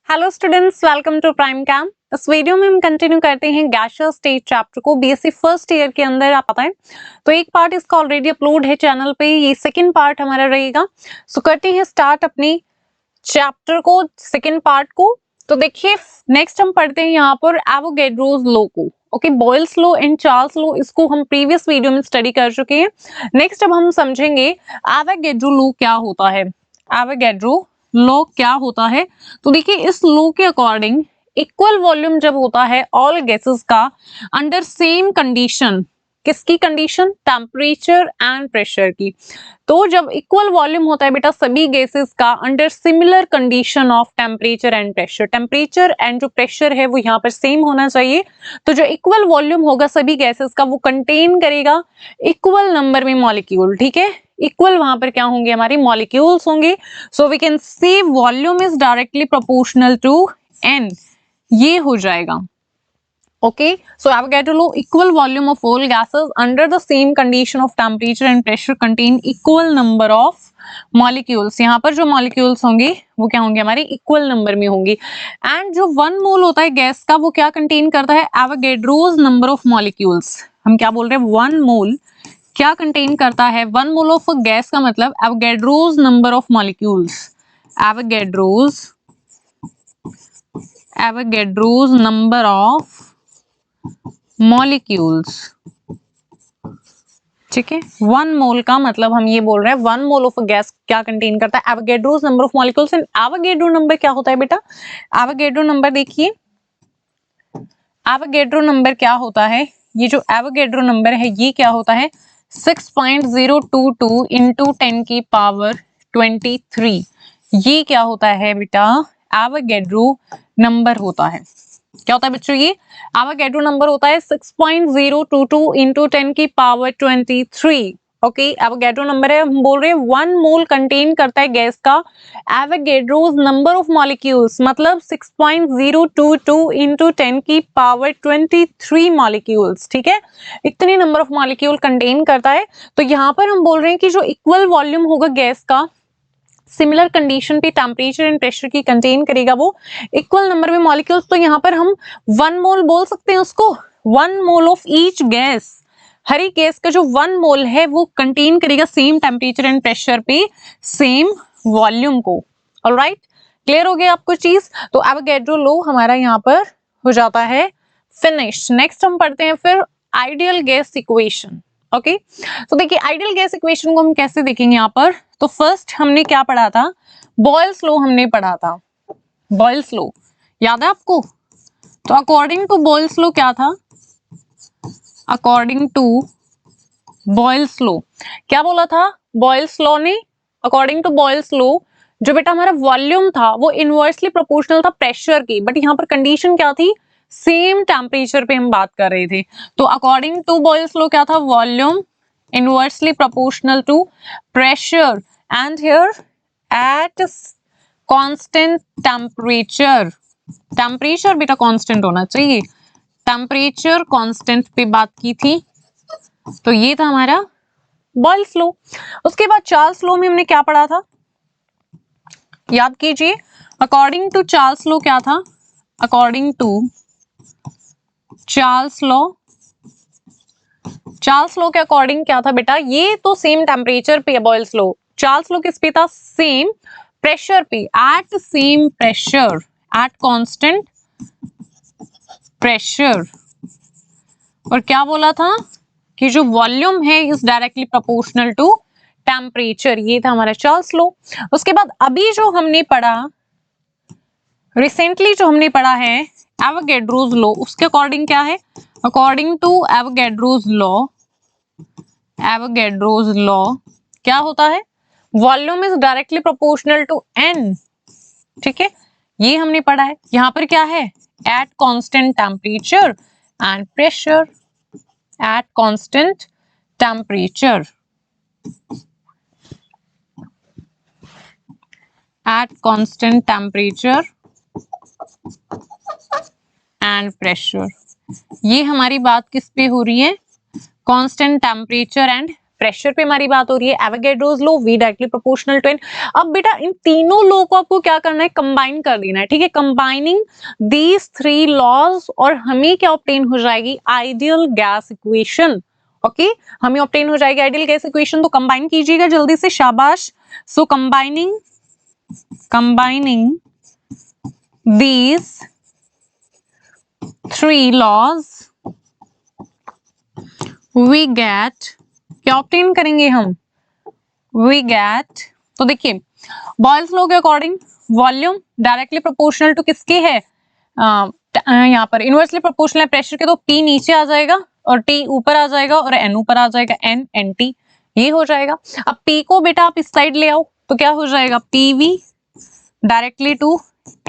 Hello students, welcome to prime camp. इस video में हम कंटिन्यू करते हैं गैसियस स्टेट चैप्टर को। बीएससी फर्स्ट ईयर के अंदर आप पता है तो एक पार्ट इसका ऑलरेडी अपलोड है चैनल पे, ये सेकंड पार्ट हमारा रहेगा। सो करते हैं स्टार्ट अपनी चैप्टर को, सेकंड पार्ट को। तो देखिए नेक्स्ट हम पढ़ते हैं यहाँ पर एवोगैड्रोस लॉ को। Okay, Boyle's law and Charles law, इसको हम प्रीवियस वीडियो में स्टडी कर चुके हैं। नेक्स्ट अब हम समझेंगे एवोगैड्रो लॉ क्या होता है। एवोगैड्रो लॉ क्या होता है, तो देखिए इस लॉ के अकॉर्डिंग इक्वल वॉल्यूम जब होता है ऑल गैसेस का अंडर सेम कंडीशन, किसकी कंडीशन, टेम्परेचर एंड प्रेशर की। तो जब इक्वल वॉल्यूम होता है बेटा सभी गैसेस का under similar condition of temperature and pressure, temperature and जो प्रेशर है वो यहाँ पर सेम होना चाहिए। तो जो इक्वल वॉल्यूम होगा सभी गैसेस का वो कंटेन करेगा इक्वल नंबर में मॉलिक्यूल। ठीक है, इक्वल वहां पर क्या होंगे, हमारी मॉलिक्यूल्स होंगे। So we can see volume is directly proportional to n, ये हो जाएगा। Okay, so Avogadro law, equal volume of all gases under the same condition of temperature and pressure contain equal number of molecules। यहाँ पर जो molecules होंगे वो क्या होंगे, हमारे equal number में होंगी। and जो 1 mole होता है गैस का वो क्या contain करता है, Avogadro's number of molecules। हम क्या बोल रहे हैं, 1 mole क्या contain करता है, 1 mole of गैस का मतलब Avogadro's number of molecules, Avogadro's number of molecules. ठीक है, 1 मोल का मतलब हम ये बोल रहे हैं 1 मोल ऑफ गैस क्या कंटेन करता है, Avogadro's number of molecules. And Avogadro number क्या होता है बेटा, एवोगैड्रो नंबर देखिए, एवोगैड्रो नंबर क्या होता है, ये जो एवोगैड्रो नंबर है ये क्या होता है 6.022 इंटू 10 की पावर 23। ये क्या होता है बेटा, एवोगैड्रो नंबर होता है। क्या होता है बच्चों, ये एवोगैड्रो नंबर होता है 6.022 इंटू 10 की पावर 23। ओके, एवोगैड्रो नंबर है, हम बोल रहे हैं 1 मोल कंटेन करता है गैस का एवोगैड्रोस नंबर ऑफ मॉलिक्यूल्स, मतलब 6.022 इंटू 10 की पावर 23 मॉलिक्यूल्स। ठीक है, इतनी नंबर ऑफ मॉलिक्यूल कंटेन करता है। तो यहाँ पर हम बोल रहे हैं कि जो इक्वल वॉल्यूम होगा गैस का सिमिलर कंडीशन पे टेम्परेचर एंड प्रेशर की कंटेन करेगा वो इक्वल नंबर में मॉलिक्यूल्स। तो यहाँ पर हम 1 मोल बोल सकते हैं उसको, 1 मोल ऑफ ईच गैस, हर एक गैस का जो 1 मोल है वो कंटेन करेगा सेम टेम्परेचर एंड प्रेशर पे सेम वॉल्यूम को। ऑलराइट, क्लियर हो गया आपको चीज। तो एवोगैड्रो लॉ हमारा यहाँ पर हो जाता है फिनिश। नेक्स्ट हम पढ़ते हैं फिर आइडियल गैस इक्वेशन। ओके, तो देखिए आइडियल गैस इक्वेशन को हम कैसे देखेंगे यहाँ पर। तो फर्स्ट हमने क्या पढ़ा था, बॉयल्स लॉ हमने पढ़ा था। बॉयल्स लॉ याद है आपको, तो अकॉर्डिंग टू बॉयल्स लॉ क्या था, अकॉर्डिंग टू बॉयल्स लॉ क्या बोला था बॉयल्स लॉ ने, अकॉर्डिंग टू बॉयल्स लॉ जो बेटा हमारा वॉल्यूम था वो इनवर्सली प्रोपोर्शनल था प्रेशर की, बट यहाँ पर कंडीशन क्या थी, सेम टेम्परेचर पे हम बात कर रहे थे। तो अकॉर्डिंग टू बॉयल्स लॉ क्या था, volume inversely proportional to pressure and here at constant temperature, temperature बेटा कांस्टेंट होना चाहिए, टेम्परेचर कांस्टेंट पे बात की थी। तो ये था हमारा बॉयल्स लॉ। उसके बाद चार्ल्स लॉ में हमने क्या पढ़ा था, याद कीजिए। अकॉर्डिंग टू चार्ल्स लॉ क्या था, according to Charles law, Charles law के अकॉर्डिंग क्या था बेटा, ये तो सेम टेम्परेचर पे है बॉयल्स लॉ, चार्ल्स लॉ किस पे था, सेम प्रेशर पे, at same pressure, at constant pressure. और क्या बोला था कि जो वॉल्यूम है is directly proportional to temperature, ये था हमारा चार्ल्स लॉ। उसके बाद अभी जो हमने पढ़ा, रिसेंटली जो हमने पढ़ा है एवोगैड्रोस लॉ, उसके अकॉर्डिंग क्या है, according to Avogadro's law, Avogadro's law क्या होता है, volume is directly proportional to n. ठीक है, ये हमने पढ़ा है। यहाँ पर क्या है, eight constant temperature and pressure, at constant temperature, eight constant temperature and pressure. ये हमारी बात किस पे हो रही है, कांस्टेंट टेम्परेचर एंड प्रेशर पे हमारी बात हो रही है, Avogadro's law, V directly proportional to N। अब बेटा इन तीनों लॉ को आपको क्या करना है, कंबाइन कर देना है, ठीक है, कंबाइनिंग दीज थ्री लॉज, और हमें क्या ऑब्टेन हो जाएगी, आइडियल गैस इक्वेशन। ओके, हमें ऑब्टेन हो जाएगी आइडियल गैस इक्वेशन। तो कंबाइन कीजिएगा जल्दी से, शाबाश। So combining these three laws we get, क्या ऑब्टेन करेंगे हम, we get, तो देखिए बॉयल्स लॉ के according volume directly proportional to किसके है, यहाँ पर इनवर्सली प्रोपोर्शनल है प्रेशर के, तो P नीचे आ जाएगा और T ऊपर आ जाएगा और N ऊपर आ जाएगा, N NT ये हो जाएगा। अब P को बेटा आप इस साइड ले आओ तो क्या हो जाएगा, PV डायरेक्टली टू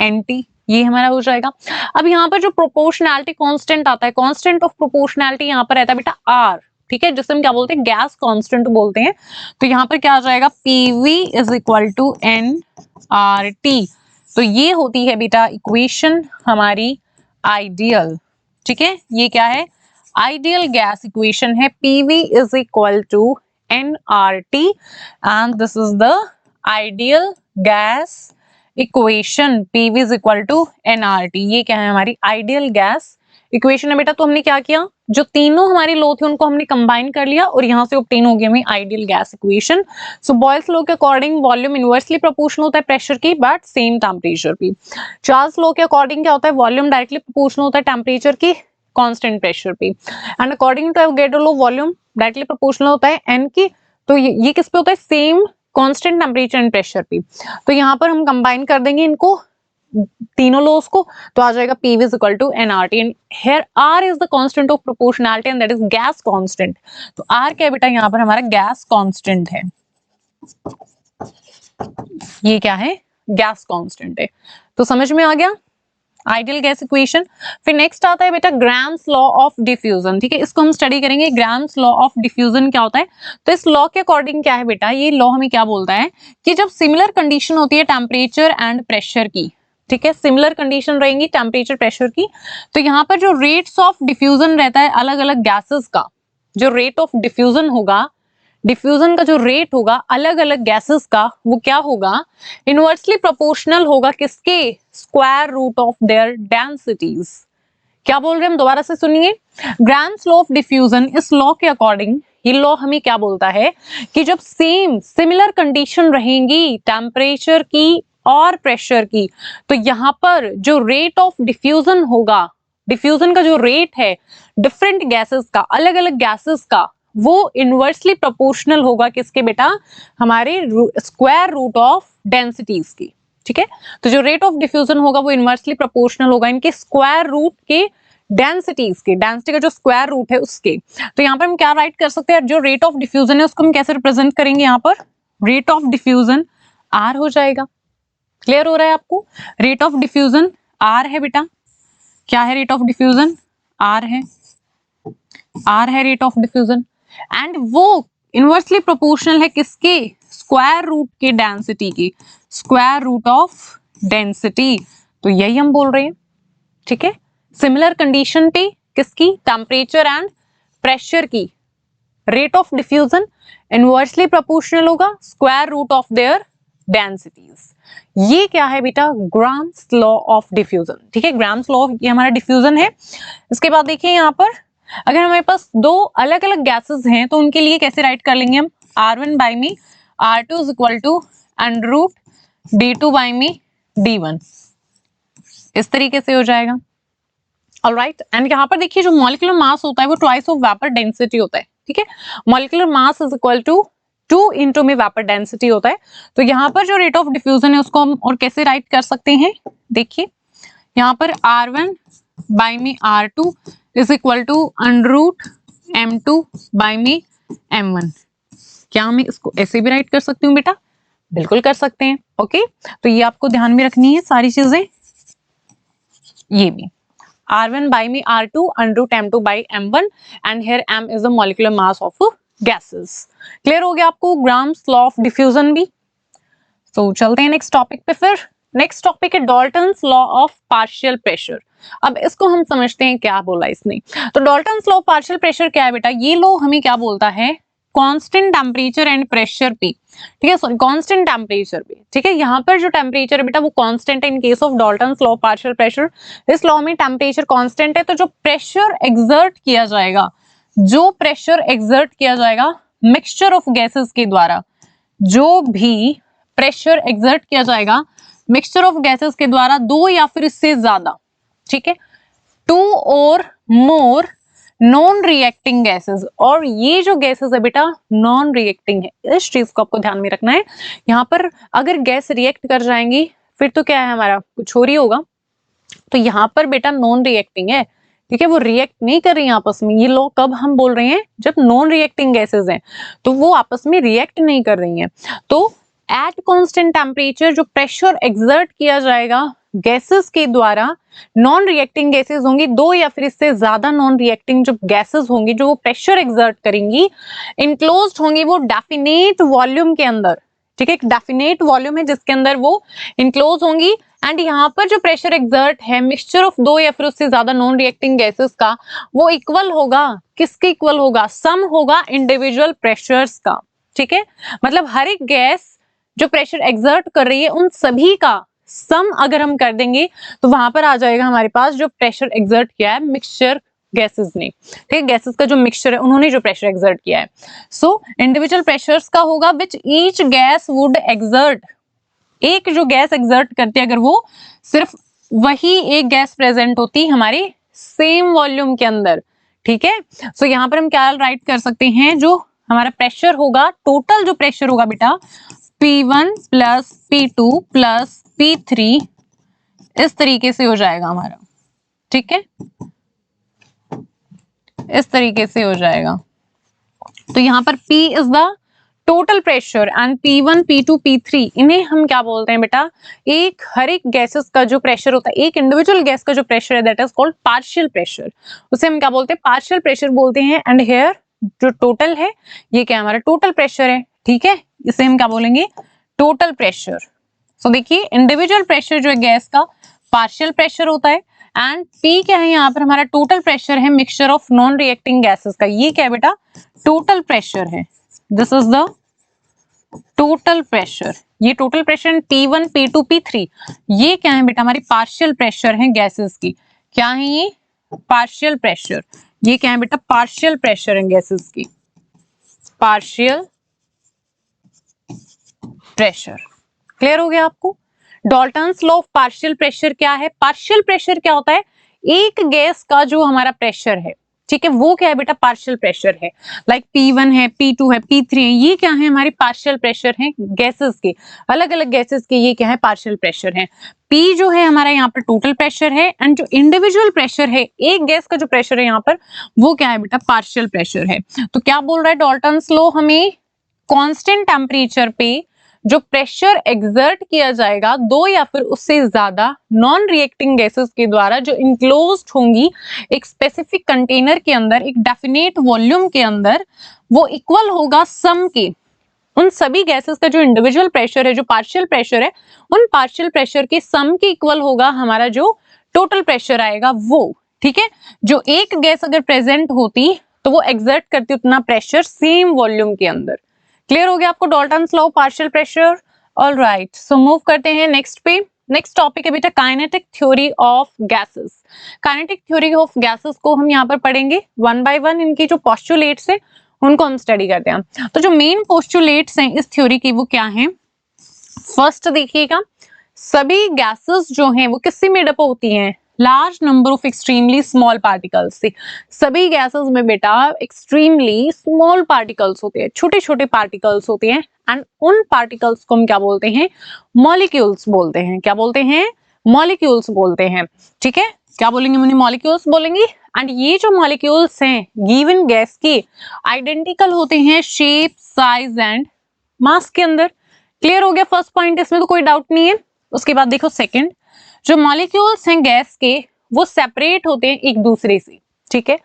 NT, ये हमारा हो जाएगा। अब यहाँ पर जो प्रोपोर्शनैलिटी कांस्टेंट आता है, कांस्टेंट ऑफ प्रोपोर्शनैलिटी यहाँ पर रहता है बेटा R, ठीक है, जिसे हम क्या बोलते हैं, गैस कांस्टेंट बोलते हैं। तो यहाँ पर क्या आ जाएगा, PV is equal to nRT। तो ये होती है बेटा इक्वेशन हमारी आइडियल, ठीक है, ये क्या है, आइडियल गैस इक्वेशन है, PV is equal to nRT and this is the ideal gas equation, PV is equal to nRT। ये क्या है, हमारी आइडियल गैस इक्वेशन है बेटा। तो हमने क्या किया, जो तीनों हमारी लॉ थे उनको हमने कंबाइन कर लिया और यहाँ से ऑब्टेन हो गया हमें आइडियल गैस इक्वेशन। सो बॉयल्स लॉ के अकॉर्डिंग वॉल्यूम इनवर्सली प्रोपोर्शनल होता है प्रेशर की, बट सेम टेम्परेचर पे। चार्ल्स लॉ के अकॉर्डिंग क्या होता है, वॉल्यूम डायरेक्टली प्रोपोर्शनल होता है टेम्परेचर की कांस्टेंट प्रेशर पे। And according to Avogadro law volume directly proportional होता है N की, तो ये किस पे होता है, same constant temperature and pressure पे। तो यहाँ पर हम कंबाइन कर देंगे इनको तीनों लॉस को, तो आ जाएगा PV is equal to nRT and here R is the constant of proportionality and that is gas constant। तो R क्या है बेटा, यहाँ पर हमारा गैस कांस्टेंट है, ये क्या है, गैस कांस्टेंट है। तो समझ में आ गया आइडियल गैस इक्वेशन। फिर नेक्स्ट आता है बेटा ग्राम्स लॉ ऑफ डिफ्यूजन, ठीक है, इसको हम स्टडी करेंगे। ग्राम्स लॉ ऑफ डिफ्यूजन क्या होता है, तो इस लॉ के अकॉर्डिंग क्या है बेटा, ये लॉ हमें क्या बोलता है कि जब सिमिलर कंडीशन होती है टेम्परेचर एंड प्रेशर की, ठीक है, सिमिलर कंडीशन रहेंगी टेम्परेचर प्रेशर की, तो यहाँ पर जो रेट्स ऑफ डिफ्यूजन रहता है अलग अलग गैसेस का, जो रेट ऑफ डिफ्यूजन होगा, डिफ्यूजन का जो रेट होगा अलग अलग गैसेस का, वो क्या होगा, इनवर्सली प्रोपोर्शनल होगा किसके, square root of their densities. क्या बोल रहे हैं हम, दोबारा से सुनिए। ग्राम्स लॉ ऑफ डिफ्यूजन, इस लॉ के अकॉर्डिंग ये लॉ हमें क्या बोलता है कि जब सेम सिमिलर कंडीशन रहेंगी टेम्परेचर की और प्रेशर की, तो यहाँ पर जो रेट ऑफ डिफ्यूजन होगा, डिफ्यूजन का जो रेट है डिफरेंट गैसेस का, अलग अलग गैसेस का, वो इनवर्सली प्रोपोर्शनल होगा किसके बेटा, हमारे स्क्वायर रूट ऑफ डेंसिटीज की, ठीक है। तो जो रेट ऑफ डिफ्यूजन होगा वो इनवर्सली प्रोपोर्शनल होगा इनके स्क्वायर रूट के डेंसिटीज के, डेंसिटी का जो स्क्वायर रूट है उसके। तो यहाँ पर हम क्या राइट कर सकते हैं, जो रेट ऑफ डिफ्यूजन है उसको हम कैसे रिप्रेजेंट करेंगे, यहाँ पर रेट ऑफ डिफ्यूजन R हो जाएगा। क्लियर हो रहा है आपको, रेट ऑफ डिफ्यूजन R है बेटा, क्या है रेट ऑफ डिफ्यूजन, R है, R है रेट ऑफ डिफ्यूजन, एंड वो इनवर्सली प्रोपोर्शनल है किसके, स्क्वायर रूट के डेंसिटी की, स्क्वायर रूट ऑफ डेंसिटी। तो यही हम बोल रहे हैं, ठीक है, सिमिलर कंडीशन पे किसकी, टेम्परेचर एंड प्रेशर की, rate of diffusion inversely proportional होगा square root of their densities. ये क्या है बेटा, ग्राम्स लॉ ऑफ डिफ्यूजन, ठीक है, ग्राम्स लॉ ये हमारा डिफ्यूजन है। इसके बाद देखिए यहाँ पर अगर हमारे पास दो अलग अलग गैसेस हैं तो उनके लिए कैसे राइट कर लेंगे हम, R1 बाई मी R2 is equal to under root D2 by मी D1, इस तरीके से हो जाएगा। ऑलराइट, एंड यहाँ पर देखिए जो मॉलिक्यूलर मास होता है वो ट्वाइस ऑफ वेपर डेंसिटी होता है, ठीक है, molecular mass is equal to 2 into में वेपर डेंसिटी होता है। तो यहाँ पर जो रेट ऑफ डिफ्यूजन है उसको हम और कैसे राइट कर सकते हैं, देखिए यहाँ पर R1 बाई मी R2 is equal to under root M2 by मी M1। क्या मैं इसको ऐसे भी राइट कर सकती हूँ बेटा, बिल्कुल कर सकते हैं। ओके, तो ये आपको ध्यान में रखनी है सारी चीजें, ये भी R1 by me R2 under root M2 by M1 and here M is the molecular mass of gases। Clear हो गया आपको ग्राम्स लॉ ऑफ डिफ्यूजन भी। तो चलते हैं नेक्स्ट टॉपिक पे। फिर नेक्स्ट टॉपिक है Dalton's law of partial pressure. अब इसको हम समझते हैं क्या बोला इसने। तो Dalton's law of partial pressure क्या है बेटा, ये लॉ हमें क्या बोलता है कांस्टेंट टेम्परेचर एंड प्रेशर पे, ठीक है, सॉरी कांस्टेंट टेम्परेचर पे, ठीक है, यहाँ पर जो टेम्परेचर है बेटा वो कांस्टेंट है in case of Dalton's law of partial pressure. इस लॉ में टेम्परेचर कांस्टेंट है, तो जो प्रेशर एक्सर्ट किया जाएगा, जो प्रेशर एक्सर्ट किया जाएगा मिक्सचर ऑफ गैसेस के द्वारा, जो भी प्रेशर एक्सर्ट किया जाएगा मिक्सचर ऑफ गैसेस के द्वारा, दो या फिर इससे ज्यादा, ठीक है, टू और मोर नॉन रिएक्टिंग गैसेस, और ये जो गैसेस है बेटा नॉन रिएक्टिंग है, इस चीज को आपको ध्यान में रखना है। यहाँ पर अगर गैस रिएक्ट कर जाएंगी फिर तो क्या है हमारा कुछ और ही होगा, तो यहाँ पर बेटा नॉन रिएक्टिंग है, ठीक है, वो रिएक्ट नहीं कर रही है आपस में। ये लोग कब हम बोल रहे हैं, जब नॉन रिएक्टिंग गैसेस हैं तो वो आपस में रिएक्ट नहीं कर रही हैं। तो एट कांस्टेंट टेम्परेचर जो प्रेशर एक्सर्ट किया जाएगा गैसेस के द्वारा, नॉन रिएक्टिंग गैसेस होंगी, दो या फिर इससे ज्यादा नॉन रिएक्टिंग जो गैसेस होंगी जो वो प्रेशर एक्सर्ट करेंगी, इनक्लोज्ड होंगी वो डेफिनेट वॉल्यूम के अंदर, ठीक है, एक डेफिनेट वॉल्यूम है जिसके अंदर वो इनक्लोज होंगी। एंड यहाँ पर जो प्रेशर एक्सर्ट है मिक्सचर ऑफ दो या फिर उससे ज्यादा नॉन रिएक्टिंग गैसेस का, वो इक्वल होगा, किसके इक्वल होगा, सम होगा इंडिविजुअल प्रेशर्स का, ठीक है, मतलब हर एक गैस जो प्रेशर एक्सर्ट कर रही है उन सभी का सम अगर हम कर देंगे तो वहां पर आ जाएगा हमारे पास जो प्रेशर एक्सर्ट किया है मिक्सचर गैसेस ने, ठीक है, गैसेस का जो मिक्सचर है उन्होंने जो प्रेशर एक्सर्ट किया है। सो इंडिविजुअल प्रेशर्स का होगा which each gas would exert, एक जो गैस एक्सर्ट करती है अगर वो सिर्फ वही एक गैस प्रेजेंट होती हमारे सेम वॉल्यूम के अंदर, ठीक है। सो यहाँ पर हम क्या राइट कर सकते हैं, जो हमारा प्रेशर होगा, टोटल जो प्रेशर होगा बेटा P1 plus P2 plus P3 इस तरीके से हो जाएगा हमारा, ठीक है, इस तरीके से हो जाएगा। तो यहाँ पर P is the total pressure and P1 P2 P3 इन्हें हम क्या बोलते हैं बेटा, एक हर एक गैसेस का जो प्रेशर होता है, एक इंडिविजुअल गैस का जो प्रेशर है that is called partial pressure, उसे हम क्या बोलते हैं, पार्शियल प्रेशर बोलते हैं। एंड हेयर जो टोटल है ये क्या हमारा टोटल प्रेशर है, ठीक है, इसे हम क्या बोलेंगे, टोटल प्रेशर। सो देखिए इंडिविजुअल प्रेशर जो है गैस का पार्शियल प्रेशर होता है, एंड P क्या है यहाँ पर हमारा टोटल प्रेशर है mixture of non reacting gases का, ये क्या है बेटा टोटल प्रेशर है, this is the total pressure, ये total pressure P1 P2 P3 ये क्या है बेटा हमारी पार्शियल प्रेशर है गैसेस की, क्या है ये पार्शियल प्रेशर, ये क्या है बेटा पार्शियल प्रेशर है गैसेस की, पार्शियल प्रेशर। क्लियर हो गया आपको। Dalton's law of partial pressure क्या है, पार्शियल प्रेशर क्या होता है, एक गैस का जो हमारा प्रेशर है, ठीक है, वो क्या है बेटा पार्शियल प्रेशर है, लाइक P1 है P2 है P3 है, ये क्या है हमारी पार्शियल प्रेशर है गैसेस के, अलग अलग गैसेस के ये क्या है पार्शियल प्रेशर है। P जो है हमारा यहाँ पर टोटल प्रेशर है, एंड जो इंडिविजुअल प्रेशर है एक गैस का जो प्रेशर है यहाँ पर वो क्या है बेटा पार्शियल प्रेशर है। तो क्या बोल रहा है डाल्टन्स लॉ, हमें कांस्टेंट टेम्परेचर पे जो प्रेशर एक्सर्ट किया जाएगा दो या फिर उससे ज्यादा नॉन रिएक्टिंग गैसेस के द्वारा जो इनक्लोज्ड होंगी एक स्पेसिफिक कंटेनर के अंदर, एक डेफिनेट वॉल्यूम के अंदर, वो इक्वल होगा सम के, उन सभी गैसेस का जो इंडिविजुअल प्रेशर है, जो पार्शियल प्रेशर है, उन पार्शियल प्रेशर के सम के इक्वल होगा हमारा जो टोटल प्रेशर आएगा वो, ठीक है। जो एक गैस अगर प्रेजेंट होती तो वो एक्सर्ट करती उतना प्रेशर सेम वॉल्यूम के अंदर। क्लियर हो गया आपको Dalton's law partial pressure. All right, so move करते हैं नेक्स्ट पे। नेक्स्ट टॉपिक है बेटा kinetic theory of gases. Kinetic theory of gases को हम यहाँ पर पढ़ेंगे वन बाय वन, इनकी जो पोस्टुलेट्स है उनको हम स्टडी करते हैं। तो जो मेन पोस्टुलेट्स हैं इस थ्योरी की वो क्या है, फर्स्ट देखिएगा, सभी गैसेस जो हैं वो किससे मेडअप होती हैं, large number of extremely small particles से। सभी गैसेस में बेटा एक्सट्रीमली स्मॉल पार्टिकल्स होते हैं, छोटे छोटे पार्टिकल्स होते हैं, एंड उन पार्टिकल्स को हम क्या बोलते हैं, मॉलिक्यूल्स बोलते हैं। क्या बोलते हैं, मॉलिक्यूल्स बोलते हैं, ठीक है, क्या बोलेंगे, उन्हें मॉलिक्यूल्स बोलेंगे। एंड ये जो मॉलिक्यूल्स हैं गिवन गैस के आइडेंटिकल होते हैं शेप, साइज एंड मास के अंदर। क्लियर हो गया फर्स्ट पॉइंट, इसमें तो कोई डाउट नहीं है। उसके बाद देखो सेकंड, जो मॉलिक्यूल्स हैं गैस के वो सेपरेट होते हैं एक दूसरे से, ठीक है।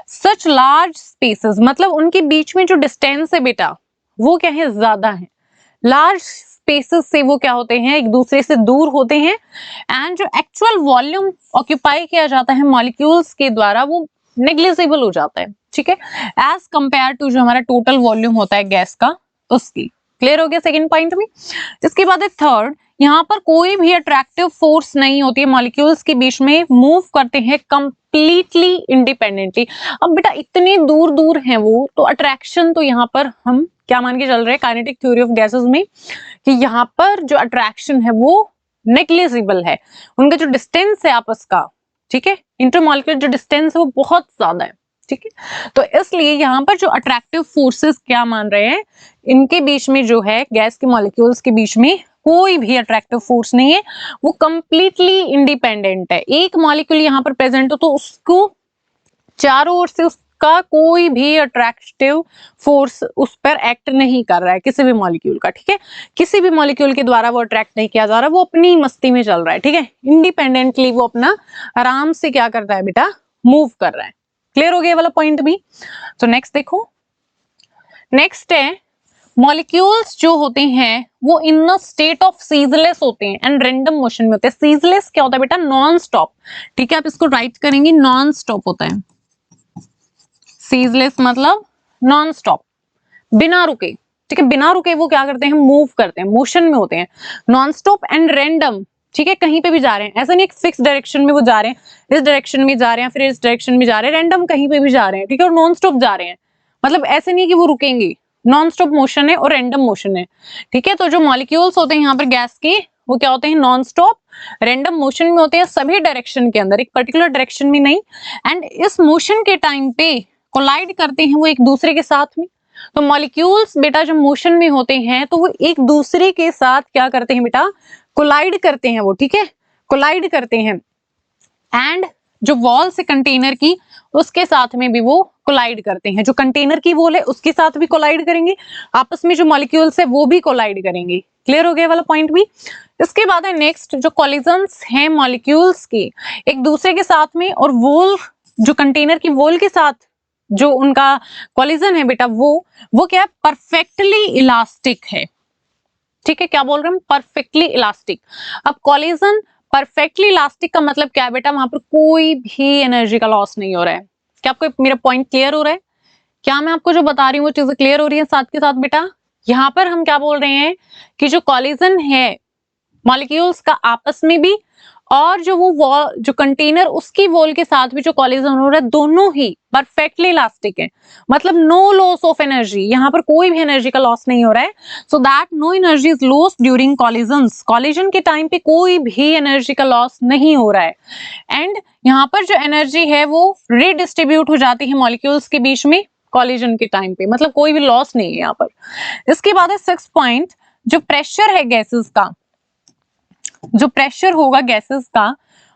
सच लार्ज स्पेसेस, मतलब उनके बीच में जो डिस्टेंस है बेटा वो क्या है, ज्यादा है। लार्ज स्पेसेस से वो क्या होते हैं, एक दूसरे से दूर होते हैं। एंड जो एक्चुअल वॉल्यूम ऑक्यूपाई किया जाता है मॉलिक्यूल्स के द्वारा वो नेग्लिजिबल हो जाता है, ठीक है, एज कंपेयर टू जो हमारा टोटल वॉल्यूम होता है गैस का उसकी। क्लियर हो गया सेकंड पॉइंट में। इसके बाद है थर्ड, यहाँ पर कोई भी अट्रैक्टिव फोर्स नहीं होती है, मॉलिक्यूल्स के बीच में मूव करते हैं कंप्लीटली इंडिपेंडेंटली। अब बेटा इतने दूर दूर हैं वो, तो अट्रैक्शन तो यहाँ पर हम क्या मान के चल रहे हैं काइनेटिक थ्योरी ऑफ गैसेस में कि यहाँ पर जो अट्रैक्शन है वो नेग्लिजिबल है, उनका जो डिस्टेंस है आपस का, ठीक है, इंटरमॉलिक्यूलर जो डिस्टेंस है वो बहुत ज्यादा है, ठीक है। तो इसलिए यहाँ पर जो अट्रैक्टिव फोर्सेस क्या मान रहे हैं, इनके बीच में जो है गैस के मॉलिक्यूल्स के बीच में कोई भी अट्रैक्टिव फोर्स नहीं है, वो कंप्लीटली इंडिपेंडेंट है। एक मॉलिक्यूल यहाँ पर प्रेजेंट हो तो उसको चारों ओर से उसका कोई भी अट्रैक्टिव फोर्स उस पर एक्ट नहीं कर रहा है किसी भी मॉलिक्यूल का, ठीक है, किसी भी मॉलिक्यूल के द्वारा वो अट्रैक्ट नहीं किया जा रहा, वो अपनी मस्ती में चल रहा है, ठीक है, इंडिपेंडेंटली वो अपना आराम से क्या कर रहा है बेटा, मूव कर रहा है। क्लियर हो गया वाला पॉइंट भी। तो नेक्स्ट देखो, नेक्स्ट है मॉलिक्यूल्स जो होते हैं वो इन अ स्टेट ऑफ सीजलेस होते हैं एंड रैंडम मोशन में होते हैं। सीजलेस क्या होता है बेटा, नॉन स्टॉप, ठीक है, आप इसको राइट करेंगे नॉन स्टॉप होता है, सीजलेस मतलब नॉन स्टॉप, बिना रुके, ठीक है, बिना रुके वो क्या करते हैं, मूव करते हैं, मोशन में होते हैं, नॉन स्टॉप एंड रैंडम, ठीक है, कहीं पे भी जा रहे हैं, ऐसा नहीं एक फिक्स डायरेक्शन में वो जा रहे हैं, इस डायरेक्शन में जा रहे हैं फिर इस डायरेक्शन में जा रहे हैं, रैंडम कहीं पे भी जा रहे हैं, ठीक है, और नॉन स्टॉप जा रहे हैं, मतलब ऐसे नहीं कि वो रुकेंगे, नॉन स्टॉप मोशन है और रैंडम मोशन है, ठीक है। तो जो मॉलिक्यूल्स होते हैं यहाँ पर गैस के, वो क्या होते हैं, नॉन स्टॉप रैंडम मोशन में होते हैं, सभी डायरेक्शन के अंदर, एक पर्टिकुलर डायरेक्शन में नहीं, एंड इस मोशन के टाइम पे कोलाइड करते हैं वो एक दूसरे के साथ में। तो मॉलिक्यूल्स बेटा जब मोशन में होते हैं तो वो एक दूसरे के साथ क्या करते हैं बेटा, कोलाइड करते हैं वो, ठीक है, कोलाइड करते हैं, एंड जो वॉल से कंटेनर की उसके साथ में भी वो कोलाइड करते हैं, जो कंटेनर की वॉल है उसके साथ भी कोलाइड करेंगे, आपस में जो मॉलिक्यूल्स है वो भी कोलाइड करेंगे। क्लियर हो गया वाला पॉइंट भी। इसके बाद है नेक्स्ट, जो कॉलिजन्स हैं मॉलिक्यूल्स के एक दूसरे के साथ में, और वॉल जो कंटेनर की वॉल के साथ जो उनका कॉलिजन है बेटा, वो क्या है, परफेक्टली इलास्टिक है, ठीक है, क्या बोल रहे हैं, परफेक्टली इलास्टिक। अब कॉलिजन परफेक्टली इलास्टिक का मतलब क्या है बेटा, वहां पर कोई भी एनर्जी का लॉस नहीं हो रहा है। क्या आपको मेरा पॉइंट क्लियर हो रहा है, क्या मैं आपको जो बता रही हूँ वो चीजें क्लियर हो रही है साथ के साथ बेटा। यहाँ पर हम क्या बोल रहे हैं कि जो कॉलिजन है मॉलिक्यूल्स का आपस में भी, और जो वो वॉल जो कंटेनर उसकी वॉल के साथ भी जो कॉलिजन हो रहा है, दोनों ही परफेक्टली इलास्टिक है, मतलब नो लॉस ऑफ एनर्जी, यहाँ पर कोई भी एनर्जी का लॉस नहीं हो रहा है, so that no energy is lost during collisions, collision के टाइम पे कोई भी एनर्जी का लॉस नहीं हो रहा है, एंड यहाँ पर जो एनर्जी है वो रीडिस्ट्रीब्यूट हो जाती है मॉलिक्यूल्स के बीच में कॉलिजन के टाइम पे, मतलब कोई भी लॉस नहीं है यहाँ पर। इसके बाद है 6 पॉइंट, जो प्रेशर है गैसेस का, जो प्रेशर होगा गैसेस का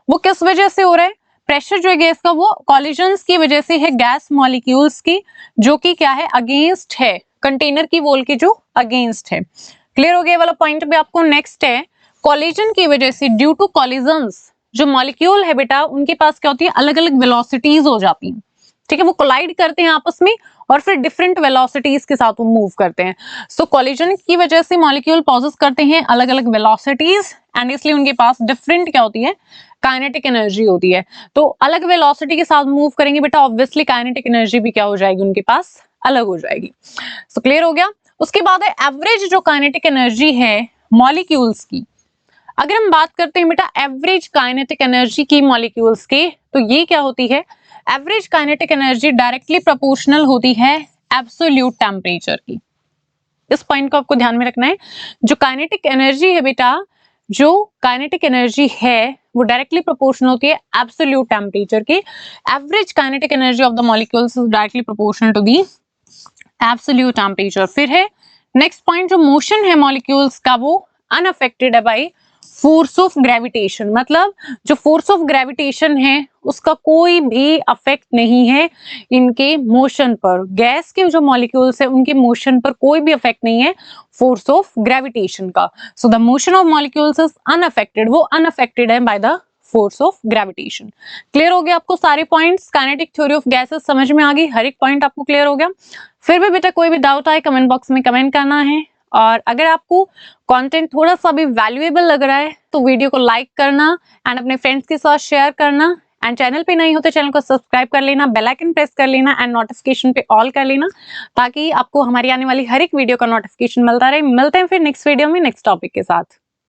वो किस वजह से हो रहा है, प्रेशर जो है गैस का वो कॉलिजन्स की वजह से है, गैस मॉलिक्यूल्स की, जो कि क्या है, अगेंस्ट है, कंटेनर की वॉल के जो अगेंस्ट है। क्लियर हो गया वाला पॉइंट भी आपको। नेक्स्ट है कॉलिजन की वजह से, ड्यू टू कॉलिजन्स जो मॉलिक्यूल है बेटा उनके पास क्या होती है, अलग अलग वेलोसिटीज हो जाती हैं, ठीक है, वो कोलाइड करते हैं आपस में और फिर डिफरेंट वेलोसिटीज के साथ वो मूव करते हैं। सो कॉलिजन की वजह से मॉलिक्यूल पॉसेस करते हैं अलग अलग वेलोसिटीज, एंड इसलिए उनके पास डिफरेंट क्या होती है, काइनेटिक एनर्जी होती है। तो अलग वेलोसिटी के साथ मूव करेंगे बेटा, ऑब्वियसली काइनेटिक एनर्जी भी क्या हो जाएगी, उनके पास अलग हो जाएगी। सो क्लियर हो गया। उसके बाद है एवरेज जो काइनेटिक एनर्जी है मॉलिक्यूल्स की, अगर हम बात करते हैं बेटा एवरेज काइनेटिक एनर्जी की मॉलिक्यूल्स के, तो ये क्या होती है, average kinetic energy directly proportional होती है एब्सोल्यूट टेम्परेचर की। इस पॉइंट को आपको ध्यान में रखना है, जो काइनेटिक एनर्जी है बेटा, जो काइनेटिक एनर्जी है वो डायरेक्टली प्रोपोर्शनल होती है एब्सोल्यूट टेम्परेचर की। Average kinetic energy of the molecules is directly proportional to the absolute temperature. फिर है नेक्स्ट पॉइंट, जो मोशन है मॉलिक्यूल्स का वो अनअफेक्टेड है बाय फोर्स ऑफ ग्रेविटेशन, मतलब जो फोर्स ऑफ ग्रेविटेशन है उसका कोई भी अफेक्ट नहीं है इनके मोशन पर, गैस के जो मॉलिक्यूल्स है उनके मोशन पर कोई भी अफेक्ट नहीं है फोर्स ऑफ ग्रेविटेशन का। So the motion of molecules is unaffected, वो अनअफेक्टेड है by the force of gravitation. Clear हो गया आपको सारे points, kinetic theory of gases समझ में आ गई, हर एक पॉइंट आपको क्लियर हो गया। फिर भी बेटा कोई भी डाउट आए कमेंट बॉक्स में कमेंट करना है, और अगर आपको कंटेंट थोड़ा सा भी वैल्यूएबल लग रहा है तो वीडियो को लाइक करना एंड अपने फ्रेंड्स के साथ शेयर करना, एंड चैनल पे नए हो तो चैनल को सब्सक्राइब कर लेना, बेल आइकन प्रेस कर लेना एंड नोटिफिकेशन पे ऑल कर लेना, ताकि आपको हमारी आने वाली हर एक वीडियो का नोटिफिकेशन मिलता रहे। मिलते हैं फिर नेक्स्ट वीडियो में नेक्स्ट टॉपिक के साथ।